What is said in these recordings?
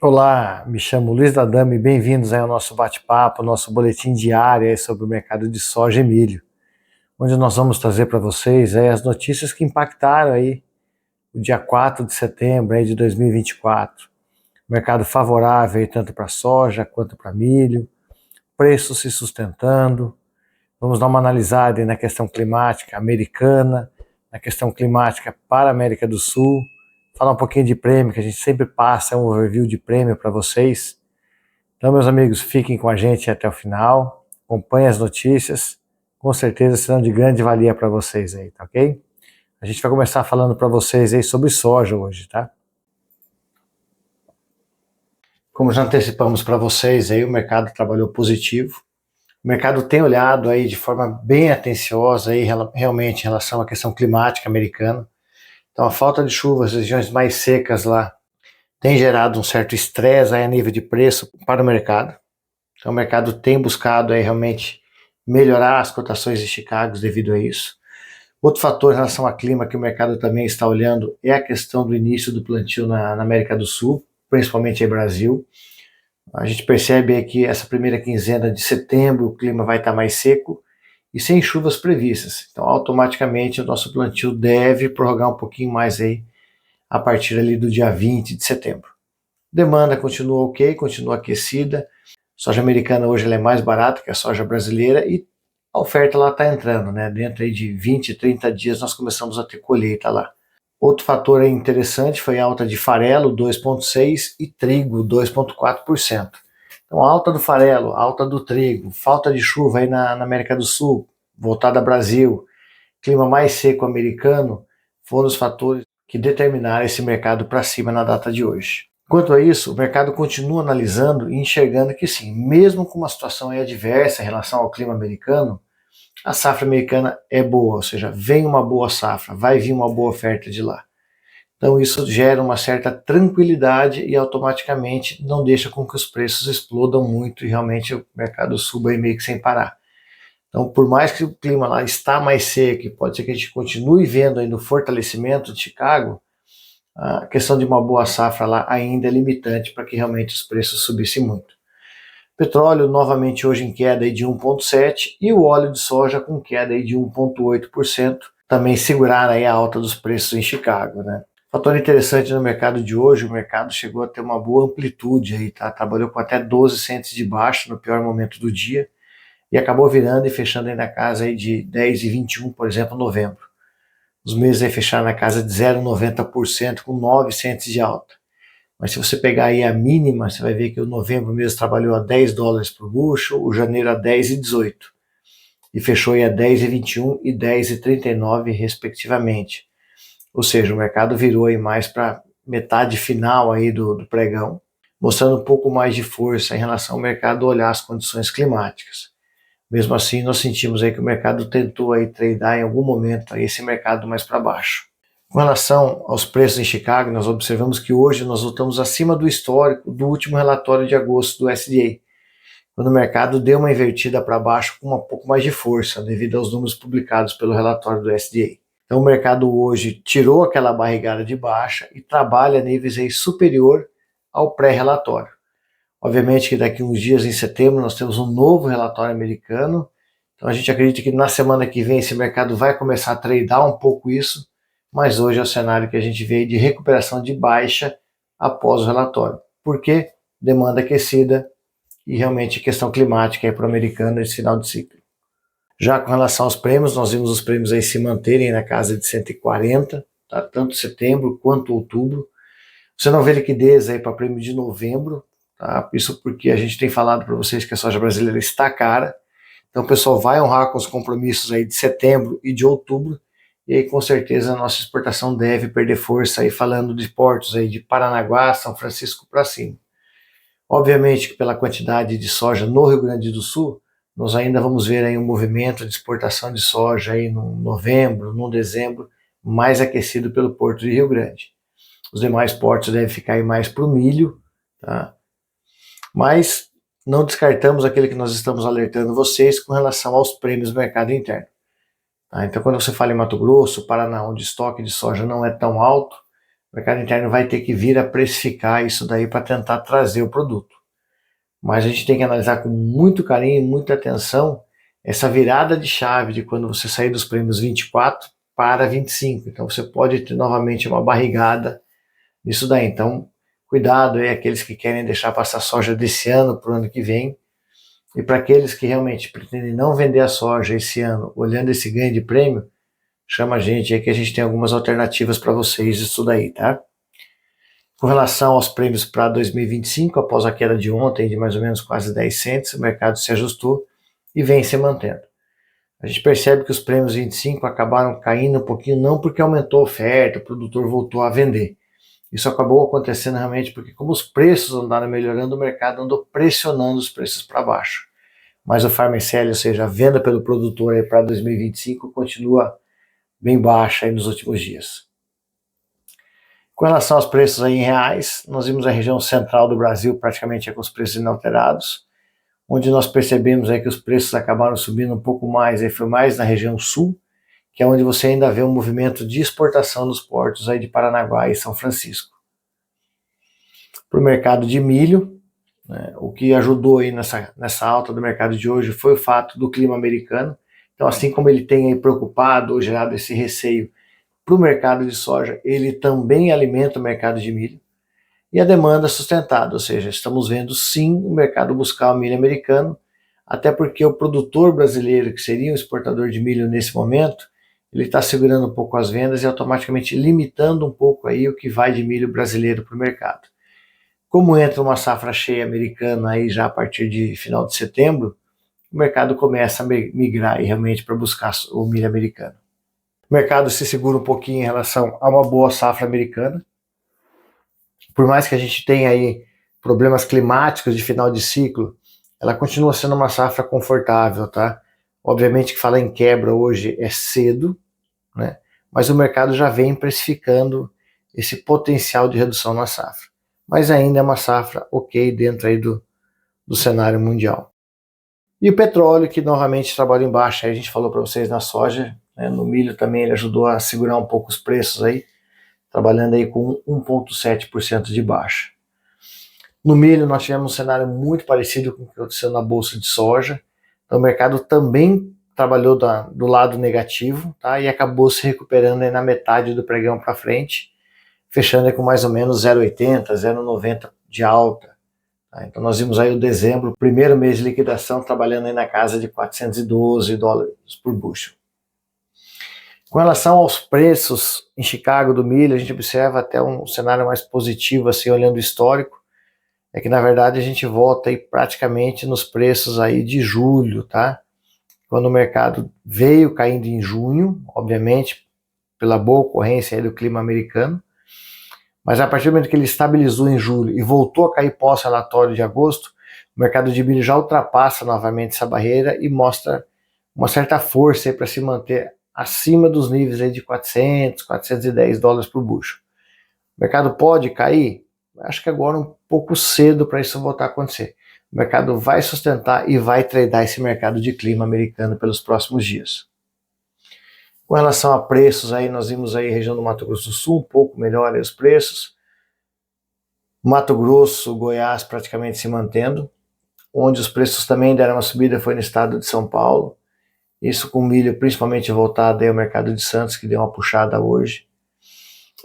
Olá, me chamo Luiz Dadame e bem-vindos ao nosso bate-papo, nosso boletim diário aí sobre o mercado de soja e milho, onde nós vamos trazer para vocês as notícias que impactaram aí o dia 4 de setembro aí de 2024. Mercado favorável aí tanto para soja quanto para milho, preços se sustentando. Vamos dar uma analisada aí na questão climática americana, na questão climática para a América do Sul, falar um pouquinho de prêmio, que a gente sempre passa um overview de prêmio para vocês. Então, meus amigos, fiquem com a gente até o final, acompanhem as notícias, com certeza serão de grande valia para vocês aí, tá ok? A gente vai começar falando para vocês aí sobre soja hoje, tá? Como já antecipamos para vocês aí, o mercado trabalhou positivo. O mercado tem olhado aí de forma bem atenciosa aí realmente em relação à questão climática americana. Então, a falta de chuvas, as regiões mais secas lá, tem gerado um certo estresse aí a nível de preço para o mercado. Então, o mercado tem buscado aí realmente melhorar as cotações de Chicago devido a isso. Outro fator em relação ao clima que o mercado também está olhando é a questão do início do plantio na América do Sul, principalmente em Brasil. A gente percebe que essa primeira quinzena de setembro o clima vai estar mais seco e sem chuvas previstas. Então, automaticamente, o nosso plantio deve prorrogar um pouquinho mais aí a partir ali do dia 20 de setembro. Demanda continua ok, continua aquecida. Soja americana hoje ela é mais barata que a soja brasileira e a oferta lá está entrando, né? Dentro aí de 20, 30 dias nós começamos a ter colheita lá. Outro fator interessante foi a alta de farelo, 2,6%, e trigo, 2,4%. Então, a alta do farelo, a alta do trigo, falta de chuva aí na América do Sul, voltada ao Brasil, clima mais seco americano, foram os fatores que determinaram esse mercado para cima na data de hoje. Quanto a isso, o mercado continua analisando e enxergando que sim, mesmo com uma situação adversa em relação ao clima americano, a safra americana é boa, ou seja, vem uma boa safra, vai vir uma boa oferta de lá. Então isso gera uma certa tranquilidade e automaticamente não deixa com que os preços explodam muito e realmente o mercado suba aí meio que sem parar. Então, por mais que o clima lá está mais seco e pode ser que a gente continue vendo ainda o fortalecimento de Chicago, a questão de uma boa safra lá ainda é limitante para que realmente os preços subissem muito. Petróleo novamente hoje em queda aí de 1,7% e o óleo de soja com queda aí de 1,8%, também segurar aí a alta dos preços em Chicago, né? Fator interessante no mercado de hoje, o mercado chegou a ter uma boa amplitude aí, tá? Trabalhou com até 12 cents de baixa no pior momento do dia e acabou virando e fechando aí na casa aí de 10,21, por exemplo, novembro. Os meses aí fecharam na casa de 0,90% com 9 cents de alta. Mas se você pegar aí a mínima, você vai ver que o novembro mesmo trabalhou a $10 por bushel, o janeiro a 10,18 e fechou aí a 10,21 e 10,39 respectivamente. Ou seja, o mercado virou aí mais para metade final aí do pregão, mostrando um pouco mais de força em relação ao mercado olhar as condições climáticas. Mesmo assim, nós sentimos aí que o mercado tentou aí tradear em algum momento aí esse mercado mais para baixo. Com relação aos preços em Chicago, nós observamos que hoje nós voltamos acima do histórico do último relatório de agosto do SDA, quando o mercado deu uma invertida para baixo com um pouco mais de força, devido aos números publicados pelo relatório do SDA. Então o mercado hoje tirou aquela barrigada de baixa e trabalha a níveis aí superior ao pré-relatório. Obviamente que daqui a uns dias, em setembro, nós temos um novo relatório americano, então a gente acredita que na semana que vem esse mercado vai começar a tradear um pouco isso, mas hoje é o cenário que a gente vê de recuperação de baixa após o relatório. Por quê? Demanda aquecida e realmente questão climática para o americano esse final de ciclo. Já com relação aos prêmios, nós vimos os prêmios aí se manterem na casa de 140, tá? Tanto setembro quanto outubro. Você não vê liquidez aí para prêmio de novembro, tá? Isso porque a gente tem falado para vocês que a soja brasileira está cara, então o pessoal vai honrar com os compromissos aí de setembro e de outubro, e aí com certeza a nossa exportação deve perder força aí falando de portos aí de Paranaguá, São Francisco para cima. Obviamente que pela quantidade de soja no Rio Grande do Sul, nós ainda vamos ver aí um movimento de exportação de soja aí no novembro, no dezembro, mais aquecido pelo Porto de Rio Grande. Os demais portos devem ficar aí mais para o milho, tá? Mas não descartamos aquele que nós estamos alertando vocês com relação aos prêmios do mercado interno. Tá? Então, quando você fala em Mato Grosso, Paraná, onde o estoque de soja não é tão alto, o mercado interno vai ter que vir a precificar isso daí para tentar trazer o produto. Mas a gente tem que analisar com muito carinho e muita atenção essa virada de chave de quando você sair dos prêmios 24 para 25. Então você pode ter novamente uma barrigada nisso daí. Então, cuidado aí, aqueles que querem deixar passar soja desse ano para o ano que vem. E para aqueles que realmente pretendem não vender a soja esse ano, olhando esse ganho de prêmio, chama a gente aí que a gente tem algumas alternativas para vocês disso daí, tá? Com relação aos prêmios para 2025, após a queda de ontem de mais ou menos quase 10 cents, o mercado se ajustou e vem se mantendo. A gente percebe que os prêmios 25 acabaram caindo um pouquinho, não porque aumentou a oferta, o produtor voltou a vender. Isso acabou acontecendo realmente porque, como os preços andaram melhorando, o mercado andou pressionando os preços para baixo. Mas o farm and sell, ou seja, a venda pelo produtor para 2025 continua bem baixa aí nos últimos dias. Com relação aos preços aí em reais, nós vimos a região central do Brasil praticamente com os preços inalterados, onde nós percebemos aí que os preços acabaram subindo um pouco mais, aí foi mais na região sul, que é onde você ainda vê um movimento de exportação dos portos aí de Paranaguá e São Francisco. Para o mercado de milho, né, o que ajudou aí nessa alta do mercado de hoje foi o fato do clima americano. Então, assim como ele tem aí preocupado ou gerado esse receio para o mercado de soja, ele também alimenta o mercado de milho. E a demanda sustentada, ou seja, estamos vendo sim o mercado buscar o milho americano, até porque o produtor brasileiro, que seria um exportador de milho nesse momento, ele está segurando um pouco as vendas e automaticamente limitando um pouco aí o que vai de milho brasileiro para o mercado. Como entra uma safra cheia americana aí já a partir de final de setembro, o mercado começa a migrar aí realmente para buscar o milho americano. O mercado se segura um pouquinho em relação a uma boa safra americana. Por mais que a gente tenha aí problemas climáticos de final de ciclo, ela continua sendo uma safra confortável, tá? Obviamente que falar em quebra hoje é cedo, né? Mas o mercado já vem precificando esse potencial de redução na safra. Mas ainda é uma safra ok dentro aí do cenário mundial. E o petróleo, que novamente trabalha em baixa, aí a gente falou para vocês na soja, né? No milho também ele ajudou a segurar um pouco os preços aí, trabalhando aí com 1,7% de baixa. No milho nós tivemos um cenário muito parecido com o que aconteceu na bolsa de soja. Então, o mercado também trabalhou do lado negativo, tá? E acabou se recuperando aí na metade do pregão para frente, fechando aí com mais ou menos 0,80, 0,90 de alta. Tá? Então nós vimos aí o dezembro, primeiro mês de liquidação, trabalhando aí na casa de 412 dólares por bushel. Com relação aos preços em Chicago do milho, a gente observa até um cenário mais positivo, assim, olhando o histórico, é que na verdade a gente volta aí praticamente nos preços aí de julho, tá? Quando o mercado veio caindo em junho, obviamente, pela boa ocorrência aí do clima americano, mas a partir do momento que ele estabilizou em julho e voltou a cair pós-relatório de agosto, o mercado de milho já ultrapassa novamente essa barreira e mostra uma certa força aí para se manter acima dos níveis aí de 400, 410 dólares por bushel. O mercado pode cair? Acho que agora é um pouco cedo para isso voltar a acontecer. O mercado vai sustentar e vai tradear esse mercado de clima americano pelos próximos dias. Com relação a preços, aí nós vimos aí a região do Mato Grosso do Sul um pouco melhor aí os preços. Mato Grosso, Goiás praticamente se mantendo. Onde os preços também deram uma subida foi no estado de São Paulo. Isso com milho principalmente voltado aí ao mercado de Santos, que deu uma puxada hoje.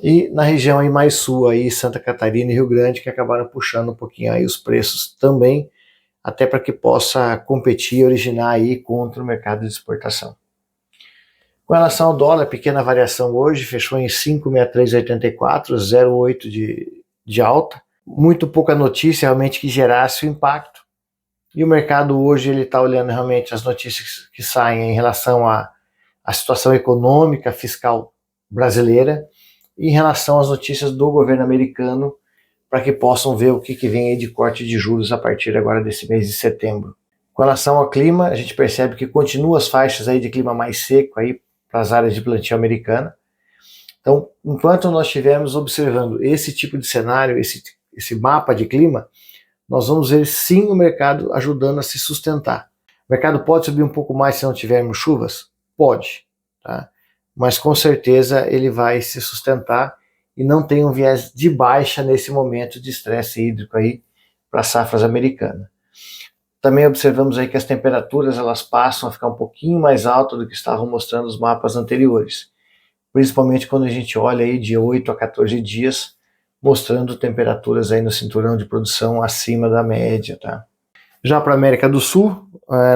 E na região aí mais sul, aí, Santa Catarina e Rio Grande, que acabaram puxando um pouquinho aí os preços também, até para que possa competir e originar aí contra o mercado de exportação. Com relação ao dólar, pequena variação hoje, fechou em 5,6384, 0,8 de alta. Muito pouca notícia realmente que gerasse o impacto. E o mercado hoje ele está olhando realmente as notícias que saem em relação à situação econômica, fiscal brasileira, em relação às notícias do governo americano, para que possam ver o que vem aí de corte de juros a partir agora desse mês de setembro. Com relação ao clima, a gente percebe que continua as faixas aí de clima mais seco aí para as áreas de plantio americana. Então, enquanto nós estivermos observando esse tipo de cenário, esse mapa de clima, nós vamos ver sim o mercado ajudando a se sustentar. O mercado pode subir um pouco mais se não tivermos chuvas? Pode, tá? Mas com certeza ele vai se sustentar e não tem um viés de baixa nesse momento de estresse hídrico aí para as safras americanas. Também observamos aí que as temperaturas elas passam a ficar um pouquinho mais altas do que estavam mostrando os mapas anteriores, principalmente quando a gente olha aí de 8 a 14 dias, mostrando temperaturas aí no cinturão de produção acima da média, tá? Já para a América do Sul,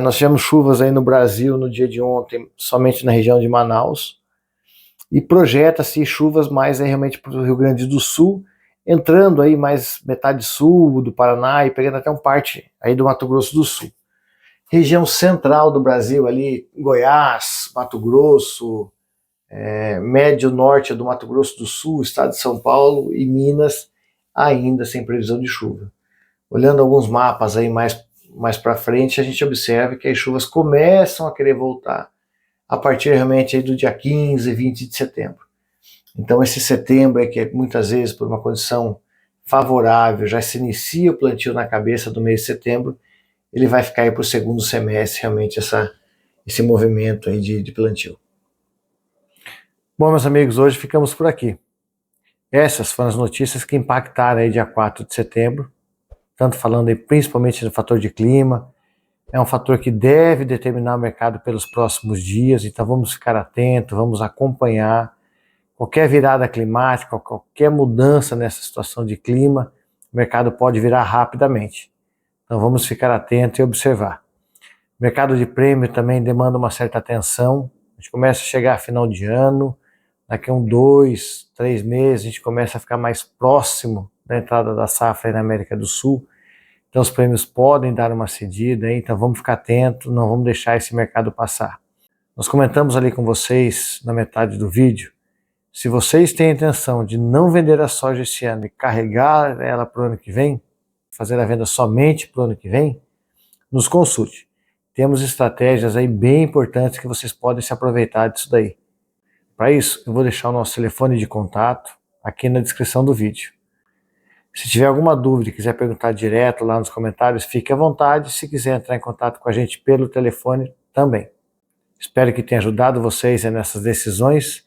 nós tivemos chuvas aí no Brasil no dia de ontem, somente na região de Manaus, e projeta-se chuvas mais aí realmente para o Rio Grande do Sul, entrando aí mais metade sul do Paraná e pegando até uma parte aí do Mato Grosso do Sul. Região central do Brasil ali, Goiás, Mato Grosso, médio norte do Mato Grosso do Sul, estado de São Paulo e Minas, ainda sem previsão de chuva. Olhando alguns mapas aí mais para frente, a gente observa que as chuvas começam a querer voltar a partir realmente aí do dia 15, 20 de setembro. Então esse setembro é que muitas vezes por uma condição favorável já se inicia o plantio na cabeça do mês de setembro, ele vai ficar aí para o segundo semestre realmente esse movimento aí de plantio. Bom, meus amigos, hoje ficamos por aqui. Essas foram as notícias que impactaram aí dia 4 de setembro, tanto falando aí principalmente do fator de clima, é um fator que deve determinar o mercado pelos próximos dias, então vamos ficar atentos, vamos acompanhar. Qualquer virada climática, qualquer mudança nessa situação de clima, o mercado pode virar rapidamente. Então vamos ficar atentos e observar. O mercado de prêmio também demanda uma certa atenção. A gente começa a chegar a final de ano, daqui a 2, 3 meses a gente começa a ficar mais próximo da entrada da safra aí na América do Sul. Então os prêmios podem dar uma cedida, então vamos ficar atentos, não vamos deixar esse mercado passar. Nós comentamos ali com vocês na metade do vídeo. Se vocês têm a intenção de não vender a soja esse ano e carregar ela para o ano que vem, fazer a venda somente para o ano que vem, nos consulte. Temos estratégias aí bem importantes que vocês podem se aproveitar disso daí. Para isso, eu vou deixar o nosso telefone de contato aqui na descrição do vídeo. Se tiver alguma dúvida e quiser perguntar direto lá nos comentários, fique à vontade. Se quiser entrar em contato com a gente pelo telefone, também. Espero que tenha ajudado vocês nessas decisões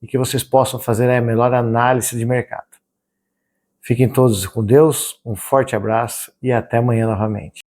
e que vocês possam fazer a melhor análise de mercado. Fiquem todos com Deus, um forte abraço e até amanhã novamente.